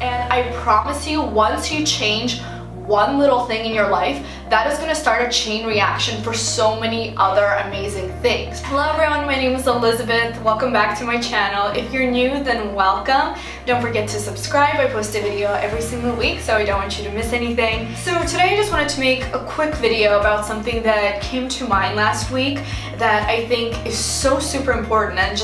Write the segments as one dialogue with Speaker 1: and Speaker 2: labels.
Speaker 1: And I promise you, once you change one little thing in your life, that is going to start a chain reaction for so many other amazing things. Hello everyone, my name is Elizabeth. Welcome back to my channel. If you're new, then welcome. Don't forget to subscribe. I post a video every single week, so I don't want you to miss anything. So today I just wanted to make a quick video about something that came to mind last week that I think is so super important, and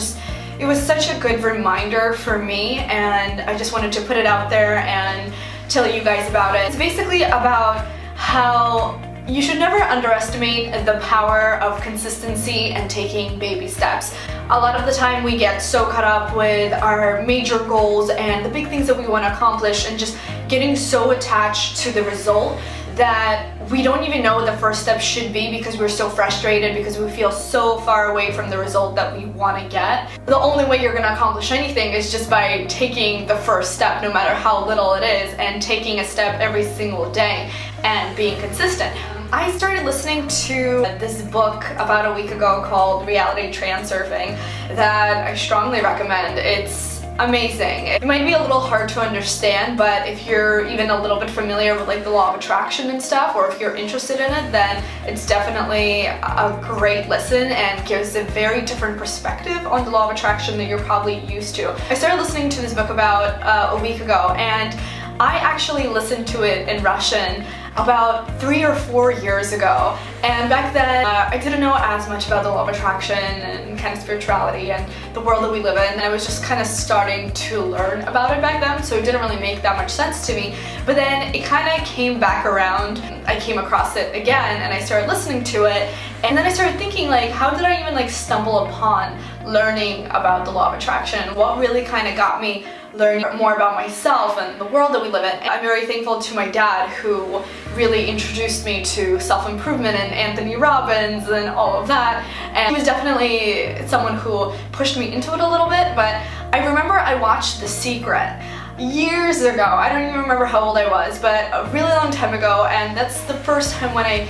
Speaker 1: it was such a good reminder for me, and I just wanted to put it out there and tell you guys about it. It's basically about how you should never underestimate the power of consistency and taking baby steps. A lot of the time we get so caught up with our major goals and the big things that we want to accomplish and just getting so attached to the result that we don't even know what the first step should be because we're so frustrated, because we feel so far away from the result that we want to get. The only way you're going to accomplish anything is just by taking the first step, no matter how little it is, and taking a step every single day and being consistent. I started listening to this book about a week ago called Transurfing that I strongly recommend. It's amazing. It might be a little hard to understand, but if you're even a little bit familiar with like the law of attraction and stuff, or if you're interested in it, then it's definitely a great listen and gives a very different perspective on the law of attraction that you're probably used to. I started listening to this book about a week ago, and I actually listened to it in Russian about 3 or 4 years ago, and back then I didn't know as much about the law of attraction and kind of spirituality and the world that we live in, and I was just kind of starting to learn about it back then, so it didn't really make that much sense to me. But then it kind of came back around. I came across it again and I started listening to it, and then I started thinking, like, how did I even stumble upon learning about the law of attraction? What really kind of got me learning more about myself and the world that we live in. I'm very thankful to my dad, who really introduced me to self-improvement and Anthony Robbins and all of that, and he was definitely someone who pushed me into it a little bit. But I remember I watched The Secret years ago. I don't even remember how old I was, but a really long time ago, and that's the first time when I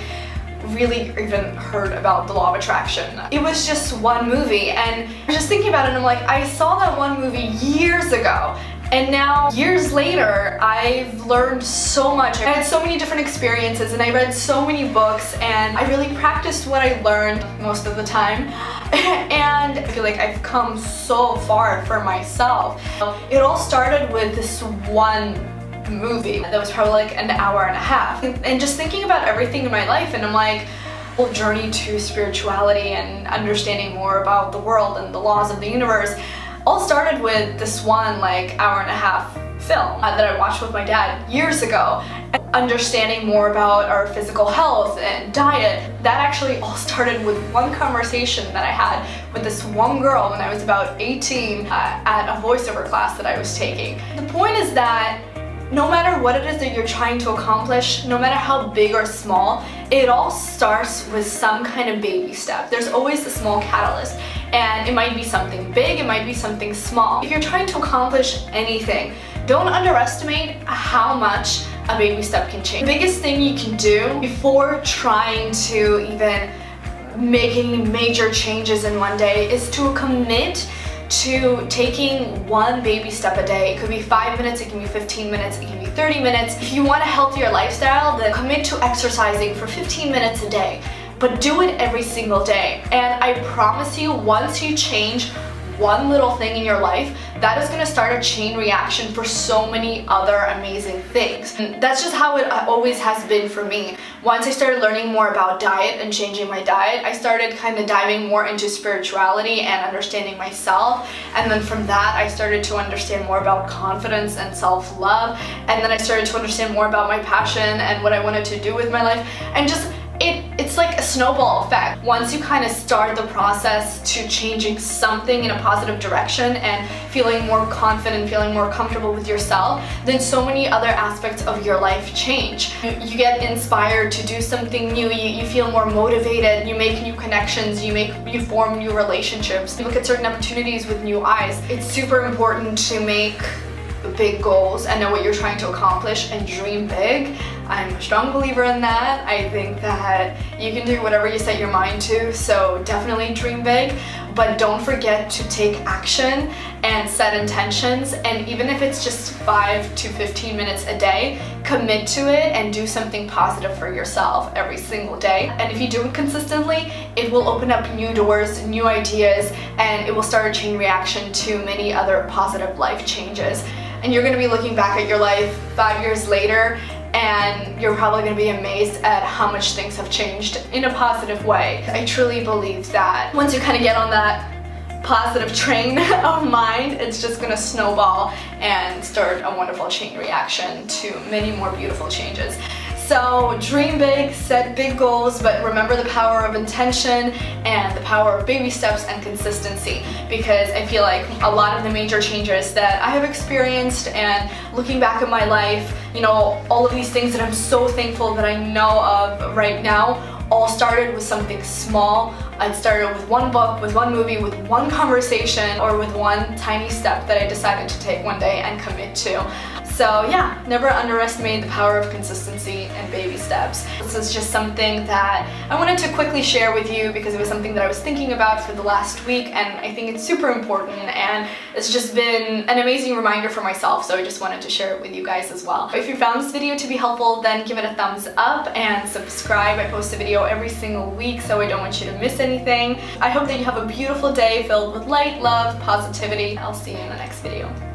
Speaker 1: really even heard about the law of attraction. It was just one movie, and I was just thinking about it, and I'm like, I saw that one movie years ago, and now years later I've learned so much. I had so many different experiences, and I read so many books, and I really practiced what I learned most of the time, and I feel like I've come so far for myself. It all started with this one movie that was probably like an hour and a half, and just thinking about everything in my life, and I'm like, whole journey to spirituality and understanding more about the world and the laws of the universe all started with this one hour and a half film that I watched with my dad years ago. Understanding more about our physical health and diet, that actually all started with one conversation that I had with this one girl when I was about 18 at a voiceover class that I was taking. The point is that no matter what it is that you're trying to accomplish, no matter how big or small, it all starts with some kind of baby step. There's always a small catalyst, and it might be something big, it might be something small. If you're trying to accomplish anything, don't underestimate how much a baby step can change. The biggest thing you can do before trying to even make any major changes in one day is to commit to taking one baby step a day. It could be 5 minutes, it can be 15 minutes, it can be 30 minutes. If you want a healthier lifestyle, then commit to exercising for 15 minutes a day, but do it every single day. And I promise you, once you change one little thing in your life, that is going to start a chain reaction for so many other amazing things. And that's just how it always has been for me. Once I started learning more about diet and changing my diet, I started kind of diving more into spirituality and understanding myself, and then from that I started to understand more about confidence and self-love, and then I started to understand more about my passion and what I wanted to do with my life, and just it's like a snowball effect. Once you kind of start the process to changing something in a positive direction and feeling more confident, feeling more comfortable with yourself, then so many other aspects of your life change. You get inspired to do something new, you feel more motivated, you make new connections, you form new relationships, you look at certain opportunities with new eyes. It's super important to make big goals and know what you're trying to accomplish and dream big. I'm a strong believer in that. I think that you can do whatever you set your mind to, so definitely dream big. but don't forget to take action and set intentions, and even if it's just 5 to 15 minutes a day, commit to it and do something positive for yourself every single day. And if you do it consistently, it will open up new doors, new ideas, and it will start a chain reaction to many other positive life changes. And you're going to be looking back at your life 5 years later, and you're probably going to be amazed at how much things have changed in a positive way. I truly believe that once you kind of get on that positive train of mind, it's just going to snowball and start a wonderful chain reaction to many more beautiful changes. So dream big, set big goals, but remember the power of intention and the power of baby steps and consistency, because I feel like a lot of the major changes that I have experienced, and looking back at my life, you know, all of these things that I'm so thankful that I know of right now, all started with something small. It started with one book, with one movie, with one conversation, or with one tiny step that I decided to take one day and commit to. So yeah, never underestimate the power of consistency and baby steps. This is just something that I wanted to quickly share with you because it was something that I was thinking about for the last week, and I think it's super important, and it's just been an amazing reminder for myself, so I just wanted to share it with you guys as well. If you found this video to be helpful, then give it a thumbs up and subscribe. I post a video every single week, so I don't want you to miss anything. I hope that you have a beautiful day filled with light, love, positivity. I'll see you in the next video.